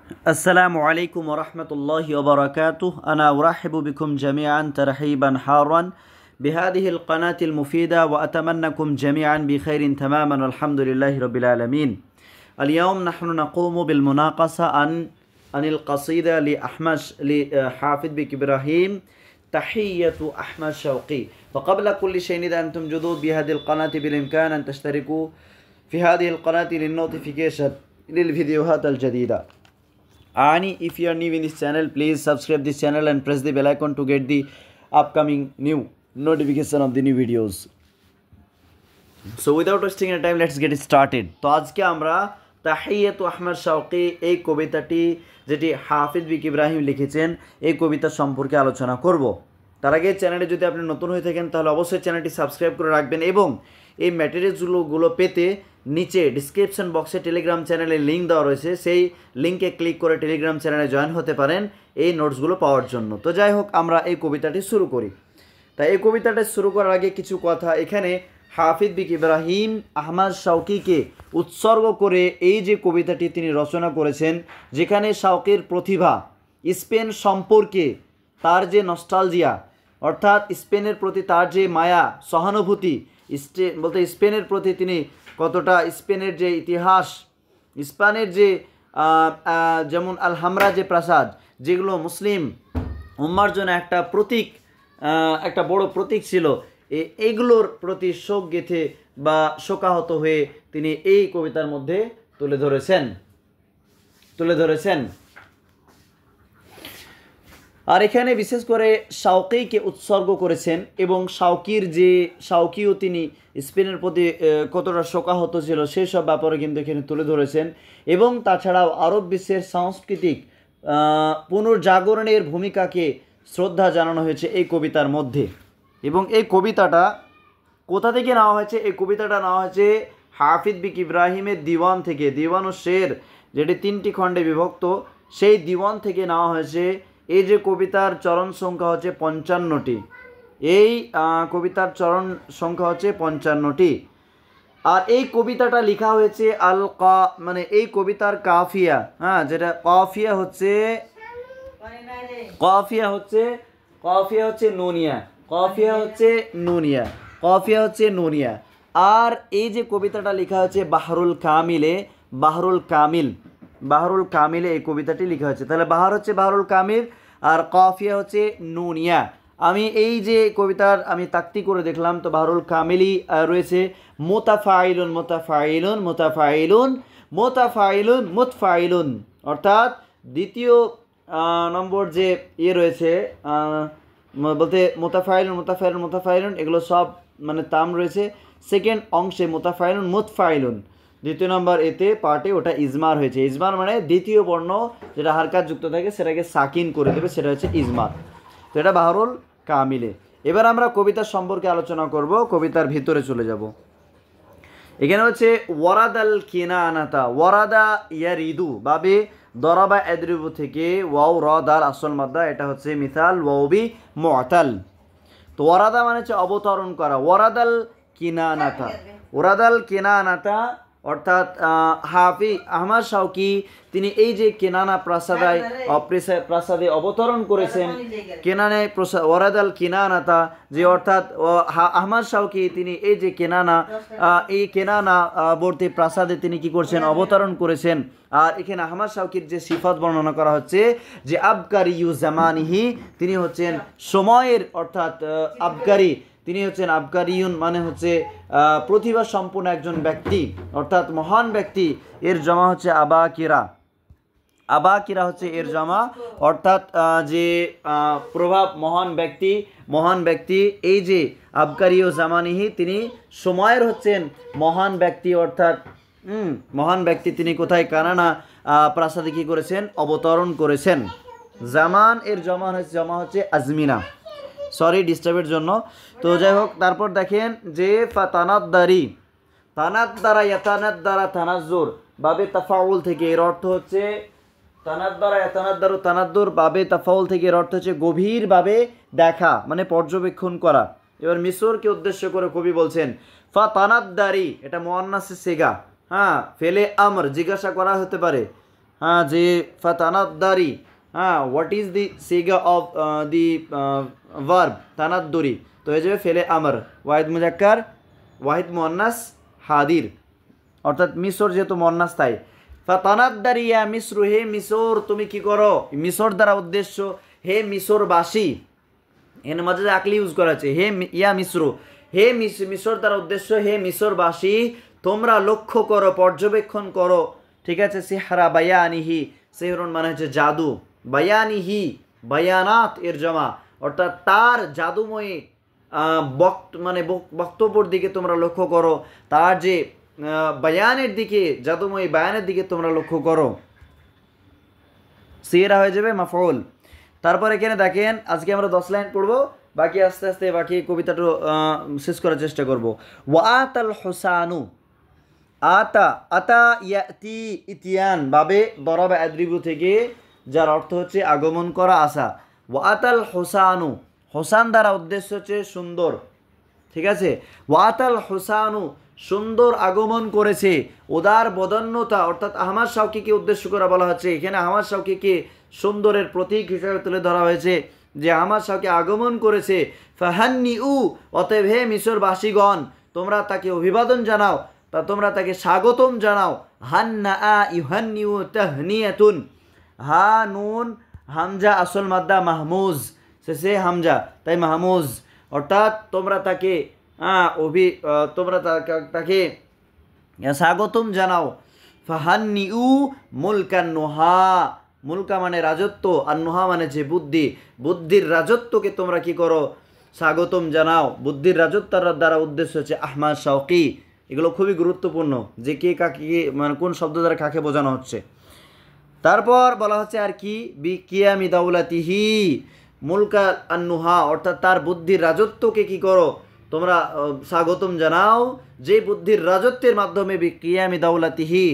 السلام عليكم ورحمة الله وبركاته. أنا أرحب بكم جميعا ترحيبا حارا بهذه القناة المفيدة وأتمنىكم جميعا بخير تماما والحمد لله رب العالمين. اليوم نحن نقوم بالمناقشة عن القصيدة لحافظ بك إبراهيم تحية أحمد شوقي. فقبل كل شيء إذا أنتم جدد بهذه القناة بالإمكان أن تشتركوا في هذه القناة للنوتيفيكيشن للفيديوهات الجديدة. If you are new in this channel, please subscribe this channel and press the bell icon to get the upcoming new notification of the new videos. So without wasting any time, let's get started. তো আজকে আমরা তাহিয়াতু আহমদ শওকী এই কবিতাটি যেটি হাফিজ বিক ইব্রাহিম লিখেছেন এই কবিতা সম্পর্কে আলোচনা করব। তার আগে চ্যানেলে যদি আপনি নতুন হয়ে থাকেন তাহলে অবশ্যই চ্যানেলটি সাবস্ক্রাইব করে রাখবেন এবং এই ম্যাটেরিয়ালসগুলো পেতে নিচে ডিসক্রিপশন বক্সে টেলিগ্রাম চ্যানেলের লিঙ্ক দেওয়া রয়েছে, সেই লিঙ্কে ক্লিক করে টেলিগ্রাম চ্যানেলে জয়েন হতে পারেন এই নোটসগুলো পাওয়ার জন্য। তো যাই হোক, আমরা এই কবিতাটি শুরু করি। তাই এই কবিতাটা শুরু করার আগে কিছু কথা, এখানে হাফিজ বিক ইব্রাহিম আহমদ শওকীকে উৎসর্গ করে এই যে কবিতাটি তিনি রচনা করেছেন, যেখানে শওকীর প্রতিভা, স্পেন সম্পর্কে তার যে নস্টালজিয়া অর্থাৎ স্পেনের প্রতি তার যে মায়া সহানুভূতি, বলতে স্পেনের প্রতি তিনি কতটা, স্পেনের যে ইতিহাস, স্পেনের যে যেমন আলহামরা যে প্রাসাদ, যেগুলো মুসলিম উম্মার জন্য একটা প্রতীক, একটা বড় প্রতীক ছিল, এইগুলোর প্রতি শোক গেথে বা শোকাহত হয়ে তিনি এই কবিতার মধ্যে তুলে ধরেছেন। আর এখানে বিশেষ করে শওকীকে উৎসর্গ করেছেন এবং শওকীও তিনি স্পেনের প্রতি কতটা শোকাহত ছিল সেসব ব্যাপারে কিন্তু এখানে তুলে ধরেছেন। এবং তাছাড়াও আরব বিশ্বের সাংস্কৃতিক পুনর্জাগরণের ভূমিকাকে শ্রদ্ধা জানানো হয়েছে এই কবিতার মধ্যে। এবং এই কবিতাটা কোথা থেকে নেওয়া হয়েছে? এই কবিতাটা নেওয়া হয়েছে হাফিজ বিক ইব্রাহিমের দিওয়ান থেকে, দিওয়ান ও শের, যেটি 3টি খণ্ডে বিভক্ত, সেই দিওয়ান থেকে নেওয়া হয়েছে। এই যে কবিতার চরণ সংখ্যা হচ্ছে 55টি, এই কবিতার চরণ সংখ্যা হচ্ছে 55টি। আর এই কবিতাটা লেখা হয়েছে মানে এই কবিতার কাফিয়া, যেটা কাফিয়া হচ্ছে নুনিয়া। আর এই যে কবিতাটা লেখা হচ্ছে বাহরুল কামিলে এই কবিতাটি লেখা হয়েছে। তাহলে বাহার হচ্ছে বাহরুল কামিল আর কাফিয়া হচ্ছে নুনিয়া। আমি এই যে কবিতার আমি তাক্তি করে দেখলাম, তো বাহরুল কামিলই রয়েছে মুতফাইলুন, অর্থাৎ দ্বিতীয় নম্বর যে রয়েছে, বলতে মুতাফাইলুন এগুলো সব মানে তাম রয়েছে। সেকেন্ড অংশে মুতফাইলুন, দ্বিতীয় নম্বর এতে পার্টে ওটা ইজমার হয়েছে। ইজমার মানে দ্বিতীয় বর্ণ যেটা হারকাত যুক্ত থাকে সেটাকে সাকিন করে দেবে, সেটা হচ্ছে ইজমার। তো এটা বাহরুল কামিলে। এবার আমরা কবিতার সম্পর্কে আলোচনা করব, কবিতার ভিতরে চলে যাব। এখানে হচ্ছে ওয়ারাদাল কিনানাতা, ওয়ারাদা ইয়ারিদু বাবে দরাবা এদরিবু থেকে ওয়াও র দাল আসল মাদ্দা, এটা হচ্ছে মিসাল ওয়াউবি মুআতাল। তো ওয়ারাদা মানে হচ্ছে অবতরণ করা। ওয়ারাদাল কিনানাতা অর্থাৎ হাফিজ আহমদ শওকী তিনি এই যে কেনানা প্রাসাদে অবতরণ করেছেন, কেনানায় ওয়ারাদাল কিনানাতা, যে অর্থাৎ আহমদ শওকী তিনি এই যে কেনানা বর্তী প্রাসাদে তিনি কি করছেন, অবতরণ করেছেন। আর এখানে আহমদ শওকীর যে সিফাত বর্ণনা করা হচ্ছে যে আবকারিয়ু জামানিহি, তিনি হচ্ছেন সময়ের, অর্থাৎ আবকারি, তিনি হচ্ছেন আবকারিয়ুন মানে হচ্ছে প্রতিভা সম্পন্ন একজন ব্যক্তি, অর্থাৎ মহান ব্যক্তি। এর জমা হচ্ছে আবাকিরা হচ্ছে এর জমা, অর্থাৎ যে প্রভাব মহান ব্যক্তি এই যে আবকারিয়ু জামানিহি, তিনি সময়ের হচ্ছেন মহান ব্যক্তি, অর্থাৎ মহান ব্যক্তি। তিনি কোথায়? কানানা প্রাসাদে কি করেছেন? অবতরণ করেছেন। জামান এর জমা হচ্ছে আজমিনা, সরি ডিস্টার্বের জন্য। তো যাই হোক, তারপর দেখেন যে তানাজ্জুর বাবে তাফাউল থেকে এর অর্থ হচ্ছে তানাদ্দুর বাবে তাফাউল থেকে এর অর্থ হচ্ছে গভীরভাবে দেখা, মানে পর্যবেক্ষণ করা। এবার মিশরকে উদ্দেশ্য করে কবি বলছেন তানাদ্দারি, এটা মুআন্নাসে সিগা, ফেলে আমর জিজ্ঞাসা করা হতে পারে, হ্যাঁ যে ফাতানাদ্দারি, হ্যাঁ হোয়াট ইজ দি সিগা অফ দি ভার্ব তানাদ্দুরি, তো হয়ে যাবে ফেলে আমর, ওয়াহিদ মুজাক্কার ওয়াহিদ মুয়ান্নাস হাদির, অর্থাৎ মিশর যেহেতু মুয়ান্নাস তাই। ফাতানাদ্দারি ইয়া মিসরু, হে মিশর তুমি কি করো, মিশর দ্বারা উদ্দেশ্য হে মিশরবাসী, এর মাঝে আকলি ইউজ করা আছে, হে ইয়া মিসরু, হে মিশর দ্বারা উদ্দেশ্য হে মিশরবাসী তোমরা লক্ষ্য করো পর্যবেক্ষণ করো, ঠিক আছে। সিহরা বায়ানিহি, সিহরুন মানে হচ্ছে জাদু, বায়ানিহি বায়ানাত এর জমা, অর্থাৎ তার জাদুময়ী মানে বক্তব্যের দিকে তোমরা লক্ষ্য করো, তার যে বায়ানের দিকে জাদুময়ী বায়ানের দিকে তোমরা লক্ষ্য করো, সিহরা হয়ে যাবে মাফউল। তারপর এখানে দেখেন আজকে আমরা 10 লাইন পড়বো, বাকি আস্তে আস্তে বাকি কবিতাটা শেষ করার চেষ্টা করব। ওয়াতাল হুসানু, আতা আতা ইয়াতি ইতিয়ান বাবে দরাবা আদ্রিবু থেকে, যার অর্থ হচ্ছে আগমন করা আসা। ওয়াতাল হুসানু, হোসান দ্বারা উদ্দেশ্য হচ্ছে সুন্দর, ঠিক আছে। ওয়াতাল হুসানু সুন্দর আগমন করেছে, উদার বদন্যতা অর্থাৎ আহমদ শাওকিকে উদ্দেশ্য করে বলা হচ্ছে এখানে, আহমদ শাওকিকে সুন্দরের প্রতীক হিসেবে তুলে ধরা হয়েছে যে আহমদ শাওকি আগমন করেছে। ফাহান্নি উ, অতএব হে মিশরবাসীগণ তোমরা তাকে অভিবাদন জানাও, তা তোমরা তাকে স্বাগতম জানাও। হান্না আ ইউহান্নিউ তাহনিয়াতুন, হা নুন হামজা আসল মাদ্দা মাহমুজ, শেষে হামজা তাই মাহমুজ, অর্থাৎ তোমরা তাকে তোমরা তাকে স্বাগতম জানাও। ফাহান্নি উ মুলকান নুহা, মুলকা মানে রাজত্ব, আর নুহা মানে যে বুদ্ধি, বুদ্ধির রাজত্বকে তোমরা কি করো স্বাগতম জানাও। বুদ্ধির রাজত্বের দ্বারা উদ্দেশ্য হচ্ছে আহমদ শাওকি, এগুলো খুবই গুরুত্বপূর্ণ যে কে কাকে মানে কোন শব্দ দ্বারা কাকে বোঝানো হচ্ছে। তারপর বলা হচ্ছে আর কি, বি কিয়ামি দাউলাতিহি মুলকা আন্নুহা, অর্থাৎ তার বুদ্ধির রাজত্বকে কি করো তোমরা স্বাগতম জানাও, যে বুদ্ধির রাজত্বের মাধ্যমে বি কিয়ামি দাউলাতিহি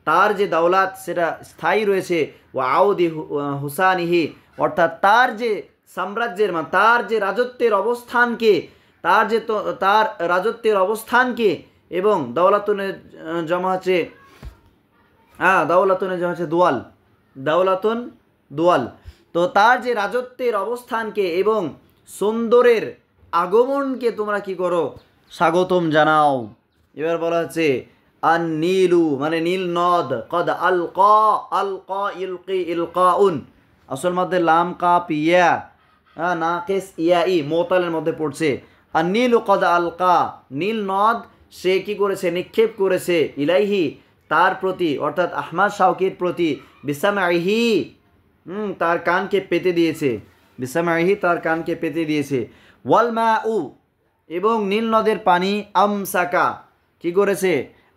তার যে দাওলাত সেটা স্থায়ী রয়েছে, ও আউদি হুসানিহি অর্থাৎ তার যে সাম্রাজ্যের তার যে রাজত্বের অবস্থানকে, তার রাজত্বের অবস্থানকে, এবং দাওলাতুনের জমা হচ্ছে দাওলাতুনের জমা হচ্ছে দোয়াল, দাওলাতুন দোয়াল, তো তার যে রাজত্বের অবস্থানকে এবং সুন্দরের আগমনকে তোমরা কি করো স্বাগতম জানাও। এবার বলা হচ্ছে আন নীলু মানে নীল নদ, কদ আলকা, আলকা ইলকি ইলকাউন, আসল মধ্যে লাম কাপ ইয়া নাকিস ইয়া ই মোতালের মধ্যে পড়ছে। আর নীলু কদ আলকা, নীল নদ সে কি করেছে নিক্ষেপ করেছে, ইলাইহি তার প্রতি অর্থাৎ আহমদ শাওকির প্রতি, বিসামাইহি তার কানকে পেতে দিয়েছে, বিসামাইহি তার কানকে পেতে দিয়েছে। ওয়াল মা উ এবং নীল নদের পানি, আমসাকা কি করেছে,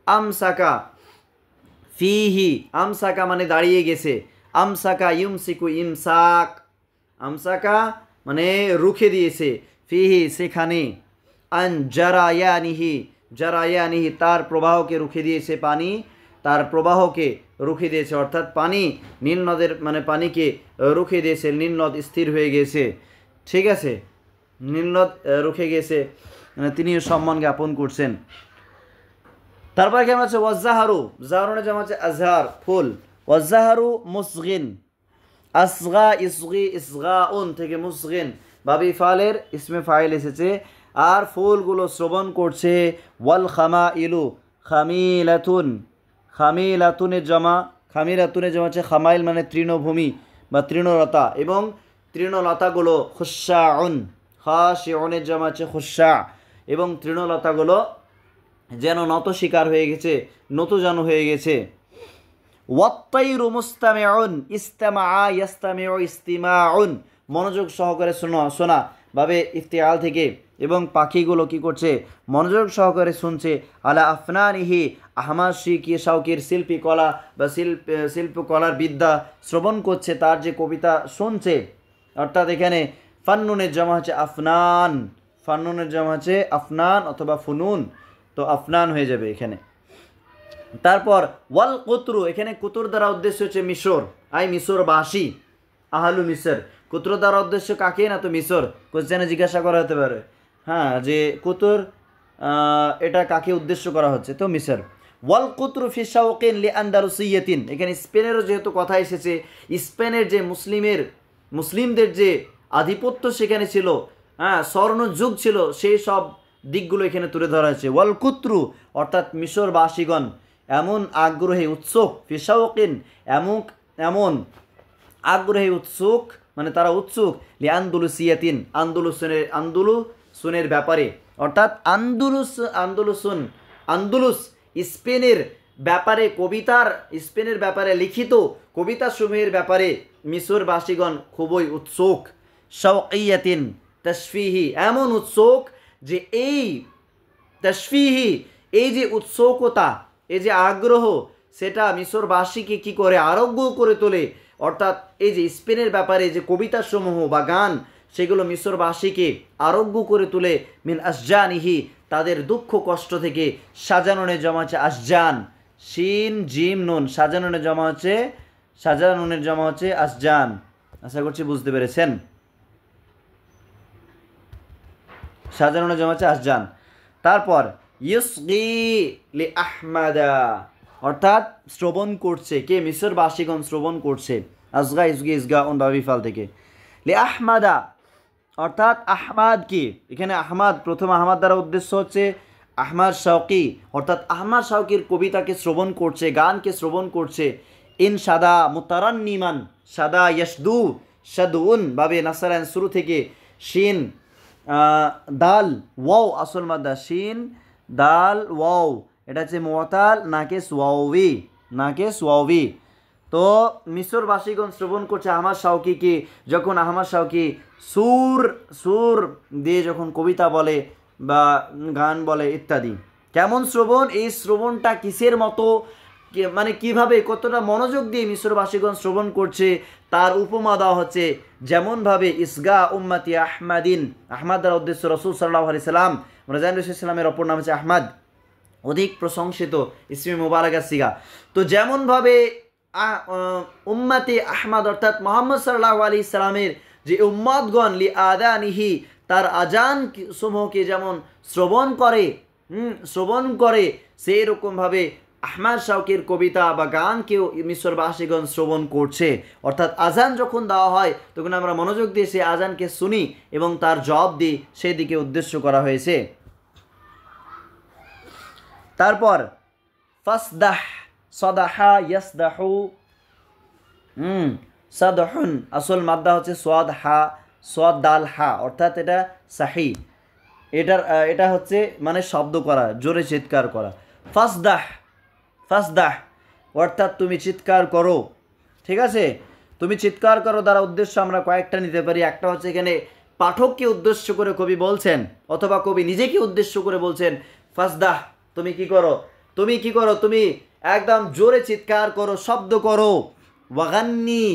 আমসাকা ফিহি, আমসাকা মানে দাঁড়িয়ে গেছে, আমসাকা ইউমসিকু ইমসাক, আমসাকা মানে রুখে দিয়েছে, ফিহি সেখানে, আন জারায়ানিহি, জারায়ানিহি তার প্রবাহকে রুখে দিয়েছে, পানি তার প্রবাহকে রুখে দিয়েছে, অর্থাৎ পানি নীল নদের মানে পানিকে রুখে দিয়েছে, নীল নদ স্থির হয়ে গেছে, ঠিক আছে, নীল নদ রুখে গেছে, মানে তিনি সম্মান জ্ঞাপন করছেন। তারপর কেমন আছে ওয়াজ্জাহারু, জাহরুনে যেমন আছে আজহার ফুল, ওয়াজ্জাহারু মুসগিন, আসগা ইসগি ইসগাউন থেকে মুসগিন বাবি ফালের ইসমে ফাইল এসেছে, আর ফুলগুলো শ্রবণ করছে। ওয়াল খামা ইলু খামিলাতুন, খামিলাতুনের জমা, খামিলাতুনের জমা হচ্ছে খামাইল মানে তৃণভূমি বা তৃণলতা, এবং তৃণলতাগুলো খুশাউন, খাশিউনের জমা হচ্ছে খুশা, এবং তৃণলতাগুলো যেন নত শিকার হয়ে গেছে, নতজানু হয়ে গেছে। ওয়াত্তাইরু মুস্তামিউন, ইস্তামা ইয়াস্তামিউ ইস্তিমাউন মনোযোগ সহকারে শোনা ভাবে ইফতিআল থেকে, এবং পাখিগুলো কি করছে মনোযোগ সহকারে শুনছে। আলা আফনানিহি আহমদ শাওকির শিল্পী কলা বা শিল্পকলার বিদ্যা শ্রবণ করছে, তার যে কবিতা শুনছে, অর্থাৎ এখানে ফান্নুনের জমা হচ্ছে আফনান, ফান্নুনের জমা হচ্ছে আফনান অথবা ফুনুন, তো আফনান হয়ে যাবে এখানে। তারপর ওয়াল কুতরু, এখানে কুতুর দ্বারা উদ্দেশ্য হচ্ছে মিশর, মিশরবাসী, আহলু মিশর। কুতুর দ্বারা উদ্দেশ্য কাকে না তো মিশর, কোশ্চেনে জিজ্ঞাসা করা হতে পারে, হ্যাঁ যে কুতুর এটা কাকে উদ্দেশ্য করা হচ্ছে, তো মিশর। ওয়াল কুতরু ফি শাওকিন লি আন্দালুসিয়াতিন, এখানে স্পেনেরও যেহেতু কথা এসেছে, স্পেনের যে মুসলিমদের যে আধিপত্য সেখানে ছিল, হ্যাঁ, স্বর্ণযুগ ছিল, সেই সব দিকগুলো এখানে তুলে ধরা হয়েছে। ওয়াল কুতরু অর্থাৎ মিশরবাসীগণ এমন আগ্রহে উৎসুক, ফি শাওকিন এমন আগ্রহে উৎসুক, মানে তারা উৎসুক, লি আন্দুলুসিয়াতিন আন্দুলুসের ব্যাপারে, অর্থাৎ আন্দুলুস স্পেনের ব্যাপারে, স্পেনের ব্যাপারে লিখিত কবিতাসমূহের ব্যাপারে মিশরবাসীগণ খুবই উৎসুক। শাওকিয়াতিন তাশফিহি, এমন উৎসুক যে এই তাশফিহি, এই যে উৎসুকতা, এই যে আগ্রহ, সেটা মিশরবাসীকে কি করে আরোগ্য করে তোলে, অর্থাৎ এই যে স্পেনের ব্যাপারে যে কবিতাসমূহ বা গান, সেগুলো মিশরবাসীকে আরোগ্য করে তোলে। মিন আসজানিহি, তাদের দুঃখ কষ্ট থেকে। সাজানুনে জমা হচ্ছে আসজান, শিন জিম নুন, সাজানুনের জমা হচ্ছে আসজান। আশা করছি বুঝতে পেরেছেন। সাজানুনের জমা হচ্ছে আসজান। তারপর ইউসগি লি আহমাদা, অর্থাৎ শ্রবণ করছে, কে? মিশরবাসীগণ শ্রবণ করছে। আসগা ইসগি ইসগা উন বাবিফাল থেকে। লি আহমাদা অর্থাৎ আহমাদ কি? এখানে আহমাদ, প্রথম আহমাদ দ্বারা উদ্দেশ্য হচ্ছে আহমাদ শাওকি, অর্থাৎ আহমাদ শাওকির কবিতাকে শ্রবণ করছে, গানকে শ্রবণ করছে। ইন সাদা মুতারান্নিমান, সাদা ইয়াসদু শাদউন বাবে নাসারান, শুরু থেকে শিন দাল ওয়াও আসল মাদ্দা, শিন দাল ওয়াও, এটা হচ্ছে মুআতাল নাকে সোয়াউই। তো মিশরবাসীগণ শ্রবণ করছে আহমাদ শাওকিকে। যখন আহমাদ শাওকি সুর দিয়ে যখন কবিতা বলে বা গান বলে ইত্যাদি, কেমন শ্রবণ, এই শ্রবণটা কিসের মতো, মানে কিভাবে, কতটা মনোযোগ দিয়ে মিশরবাসীগণ শ্রবণ করছে, তার উপমা দেওয়া হচ্ছে। যেমনভাবে ইসগা উম্মতি আহমাদিন, আহমাদ দ্বারা উদ্দেশ্য রাসূল সাল্লাল্লাহু আলাইহি সাল্লাম, রাসূলের অপর নাম হচ্ছে আহমাদ, অধিক প্রশংসিত ইসমে মুবারাকা সিগা। তো যেমনভাবে উম্মতি আহমাদ অর্থাৎ মুহাম্মদ সাল্লাল্লাহু আলাইহি সাল্লামের যে উম্মতগণ লি আদানিহি, তার আজান সমূহকে যেমন শ্রবণ করে সেই রকমভাবে আহমাদ শাওকির কবিতা বা গানকেও মিশরবাসীগণ শ্রবণ করছে। অর্থাৎ আজান যখন দেওয়া হয় তখন আমরা মনোযোগ দিয়ে সেই আজানকে শুনি এবং তার জবাব দিই, সেই দিকে উদ্দেশ্য করা হয়েছে। তারপর ফাসদাহ, সাদাহা ইয়াসদাহু, সাদহুন আসল মাদ্দা হচ্ছে সোয়াদ দাল হা, অর্থাৎ এটা সাহি, এটা হচ্ছে মানে শব্দ করা, জোরে চিৎকার করা। ফাসদাহ অর্থাৎ তুমি চিৎকার করো, ঠিক আছে, তুমি চিৎকার করো দ্বারা উদ্দেশ্য আমরা কয়েকটা নিতে পারি। একটা হচ্ছে এখানে পাঠককে উদ্দেশ্য করে কবি বলছেন, অথবা কবি নিজেকে উদ্দেশ্য করে বলছেন, ফাসদাহ তুমি কি করো, তুমি একদম জোরে চিৎকার করো, শব্দ করো। ওয়াগান্নি,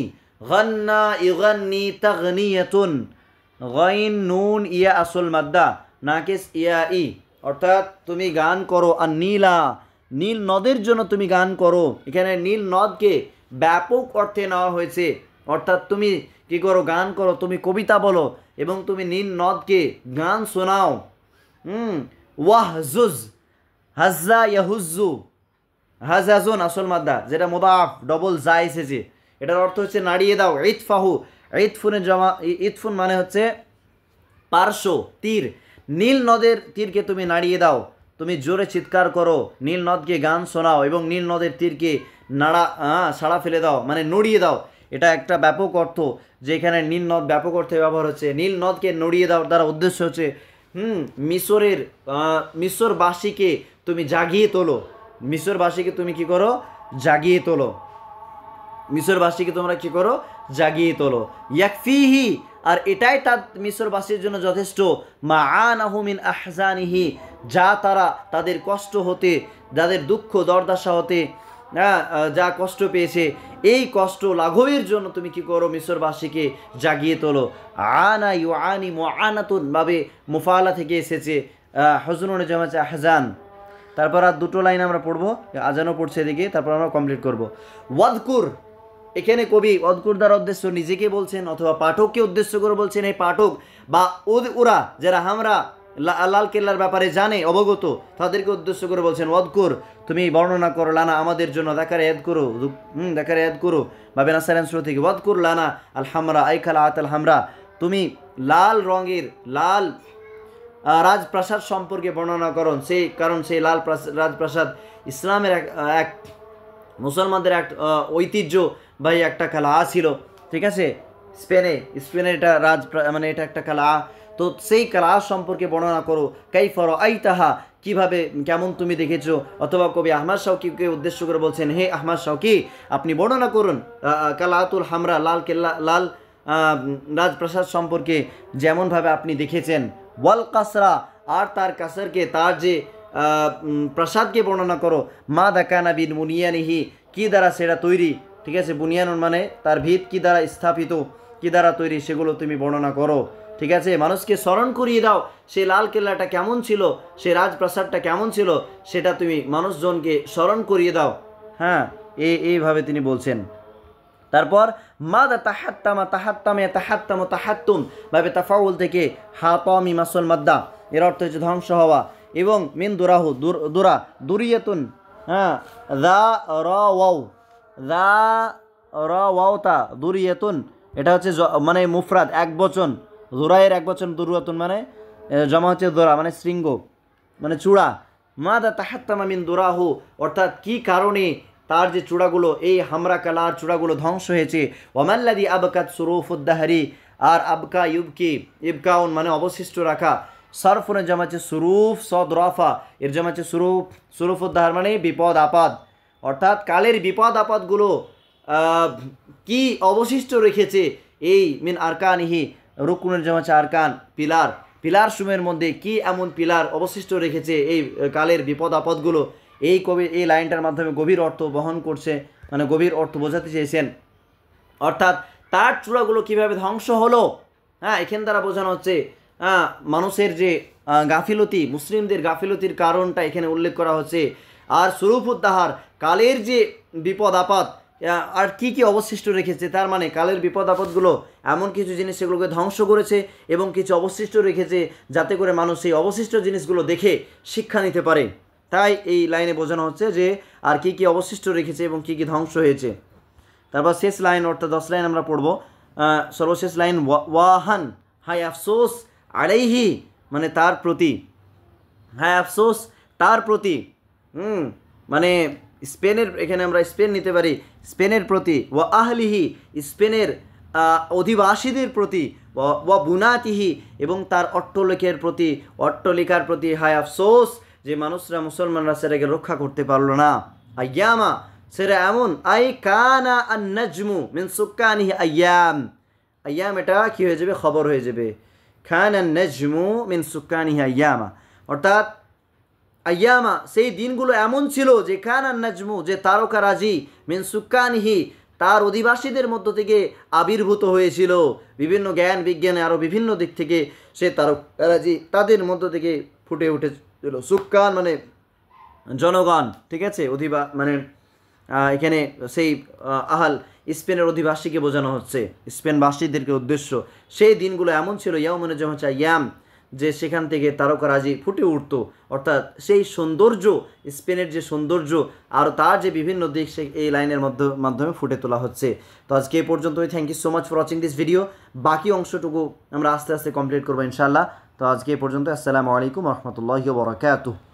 গান্না ইগান্নি তাগনিয়াতুন, গাইন নুন ইয়া আসল মাদ্দা নাকিস ইয়া ই, অর্থাৎ তুমি গান করো। আর নীল নদের জন্য তুমি গান করো। এখানে নীল নদকে ব্যাপক অর্থে নেওয়া হয়েছে, অর্থাৎ তুমি কি করো, গান করো, তুমি কবিতা বলো এবং তুমি নীল নদকে গান শোনাও। ওয়াহজুজ, হাজ্জা ইয়াহুজ্জু, হাজাজুন আসল মাদ্দা, যেটা মুদাফ ডবল জা এসেছে, এটার অর্থ হচ্ছে নাড়িয়ে দাও। ইতফাহু, ইতফুন মানে হচ্ছে পার্শ্ব, তীর। নীল নদের তীরকে তুমি নাড়িয়ে দাও, তুমি জোরে চিৎকার করো, নীল নদকে গান শোনাও এবং নীল নদের তীরকে সাড়া ফেলে দাও, মানে নড়িয়ে দাও। এটা একটা ব্যাপক অর্থ, যেখানে নীল নদ ব্যাপক অর্থে ব্যবহার হচ্ছে। নীল নদকে নড়িয়ে দেওয়ার দ্বারা উদ্দেশ্য হচ্ছে মিশরবাসীকে তুমি জাগিয়ে তোলো, মিশরবাসীকে তুমি কি করো, জাগিয়ে তোলো, মিশরবাসীকে তোমরা কি করো, জাগিয়ে তোলো। ইয়াকফিহি, আর এটাই তার মিশরবাসীর জন্য যথেষ্ট। মা আনাহু মিন আহজানিহি, যা তারা তাদের কষ্ট হতে, যাদের দুঃখ দরদাসা হতে যা কষ্ট পেয়েছে, এই কষ্ট লাঘবের জন্য তুমি কি করো, মিশরবাসীকে জাগিয়ে তোলো। আনা ইউআনি মুআনাতুন ভাবে মুফালা থেকে এসেছে, হজনুনে জমা আছে আহজান। তারপর আর দুটো লাইন আমরা পড়বো, আজানও পড়ছে এদিকে, তারপর আমরা কমপ্লিট করবো। ওয়াদকুর, এখানে কবি ওয়াদকুর দ্বারা উদ্দেশ্য নিজেকে বলছেন অথবা পাঠককে উদ্দেশ্য করে বলছেন। এই পাঠক বা ওরা যারা আমরা লাল কেল্লার ব্যাপারে জানে, অবগত, তাদেরকে উদ্দেশ্য করে বলছেন ওয়াদকুর, তুমি বর্ণনা করো লানা আমাদের জন্য, দেখারে এদ করো, দেখারে এদ করো বা বেনাসারান শুরু থেকে ওয়াদকুর লানা আল হামরা আইখালা আত আল হামরা, তুমি লাল রঙের লাল রাজপ্রাসাদ সম্পর্কে বর্ণনা করুন। কারণ সেই লাল রাজপ্রাসাদ ইসলামের এক মুসলমানদের এক ঐতিহ্যবাহী একটা খেলা ছিল, ঠিক আছে। স্পেনের এটা মানে এটা একটা খেলা, তো সেই খেলা সম্পর্কে বর্ণনা করো। কাইফা রাআইতাহা, কিভাবে কেমন তুমি দেখেছো। অথবা কবি আহমদ শৌকিকে উদ্দেশ্য করে বলছেন, হে আহমদ শৌকি, আপনি বর্ণনা করুন কালাতুল হামরা, লাল কেল্লা, লাল রাজপ্রাসাদ সম্পর্কে যেমনভাবে আপনি দেখেছেন। ওয়াল কাসরা, আর তার কাসরকে, তার যে প্রাসাদকে বর্ণনা করো। মা দাকানা বিন বুনিয়ানিহি, কী দ্বারা সেটা তৈরি, ঠিক আছে। বুনিয়ানুন মানে তার ভিত কী দ্বারা স্থাপিত, কী দ্বারা তৈরি, সেগুলো তুমি বর্ণনা করো, ঠিক আছে। মানুষকে স্মরণ করিয়ে দাও সেই লাল কেল্লাটা কেমন ছিল, সেই রাজপ্রাসাদটা কেমন ছিল, সেটা তুমি মানুষজনকে স্মরণ করিয়ে দাও। হ্যাঁ, এইভাবে তিনি বলছেন। তারপর মাদা তাহাত্তামা, তাহাত্তামে তাহাত্তাম তাহাত্তুম ভাবে তাফাউল থেকে হাতামি মাসল মাদ্দা, এর অর্থ হচ্ছে ধ্বংস হওয়া। এবং মিন দুরাহু, দুরা দুরিয়াতুন, হ্যাঁ, দা র ওয়াওতা দুরিয়াতুন, এটা হচ্ছে মানে মুফরাদ এক বচন, দুরায়ের এক বচন, দুরিয়াতুন মানে জমা হচ্ছে দোরা মানে শৃঙ্গ মানে চূড়া। মাদা তাহাত্তামা মিন দুরাহু, অর্থাৎ কি কারণে তার যে চূড়াগুলো, এই হামরা কালার চূড়াগুলো ধ্বংস হয়েছে। ওয়ামাল্লাদি আবকাত সুরুফুদ্দাহারি, আর আবকা ইউবকি, ইবকাউন মানে অবশিষ্ট রাখা। সরফুনের জমা হচ্ছে সুরুফ, সদরফা এর জমা হচ্ছে সুরুফুদ্দাহার মানে বিপদ আপদ, অর্থাৎ কালের বিপদ আপদগুলো কি অবশিষ্ট রেখেছে। এই মিন আরকানিহি, রুকুনের জমা হচ্ছে আরকান, পিলার সমূহের মধ্যে কি এমন পিলার অবশিষ্ট রেখেছে এই কালের বিপদ আপদগুলো। এই কবি এই লাইনটার মাধ্যমে গভীর অর্থ বহন করছে, মানে গভীর অর্থ বোঝাতে চেয়েছেন, অর্থাৎ তার চূড়াগুলো কিভাবে ধ্বংস হলো। হ্যাঁ, এখান দ্বারা বোঝানো হচ্ছে মানুষের যে গাফিলতি, মুসলিমদের গাফিলতির কারণটা এখানে উল্লেখ করা হচ্ছে। আর সুরুফুদ্দাহার, কালের যে বিপদ আপদ আর কি কি অবশিষ্ট রেখেছে, তার মানে কালের বিপদ আপদগুলো এমন কিছু জিনিস সেগুলোকে ধ্বংস করেছে এবং কিছু অবশিষ্ট রেখেছে, যাতে করে মানুষ সেই অবশিষ্ট জিনিসগুলো দেখে শিক্ষা নিতে পারে। তাই এই লাইনে বোঝানো হচ্ছে যে আর কি কি অবশিষ্ট রেখেছে এবং কি কি ধ্বংস হয়েছে। তারপর শেষ লাইন, অর্থাৎ 10 লাইন আমরা পড়ব। সর্বশেষ লাইন, ওয়াহান হায় আফসোস আলাইহি, মানে তার প্রতি, হায় আফসোস তার প্রতি, মানে স্পেনের, এখানে আমরা স্পেন নিতে পারি, স্পেনের প্রতি। ওয়া আহলিহি, স্পেনের অধিবাসীদের প্রতি। ওয়া বুনাতিহি, এবং তার অট্টলিকার প্রতি হায় আফসোস যে মানুষরা, মুসলমানরা সেটাকে রক্ষা করতে পারলো না। আয়ামা, সেটা এমন, আই কানা আন নাজমু মিন সুকানিহি আয়াম, আয়াম এটা কি হয়ে যাবে, খবর হয়ে যাবে। খান আন নাজমু মিন সুকানিহি আয়ামা, অর্থাৎ আয়ামা সেই দিনগুলো এমন ছিল যে খান আন নাজমু, যে তারকারাজি, মিন সুকানিহি তার অধিবাসীদের মধ্য থেকে আবির্ভূত হয়েছিল। বিভিন্ন জ্ঞান বিজ্ঞানে আরও বিভিন্ন দিক থেকে সে তারকারাজি তাদের মধ্য থেকে ফুটে উঠেছিল। সুকান মানে জনগণ, ঠিক আছে, মানে এখানে সেই আহাল স্পেনের অধিবাসীকে বোঝানো হচ্ছে, স্পেনবাসীদেরকে উদ্দেশ্য। সেই দিনগুলো এমন ছিল, ইয়াউমুন জামচা ইয়াম, যে সেখান থেকে তারকারাজি ফুটে উঠতো, অর্থাৎ সেই সৌন্দর্য, স্পেনের যে সৌন্দর্য আর তার যে বিভিন্ন দিক, সে এই লাইনের মাধ্যমে ফুটে তোলা হচ্ছে। তো আজকে এই পর্যন্তই। Thank you so much for watching this video. বাকি অংশটুকু আমরা আস্তে আস্তে কমপ্লিট করবো ইনশাআল্লাহ। তো আজকে এই পর্যন্ত। আসসালামু আলাইকুম রহমতুল্লাহি ওয়া বারাকাতুহু।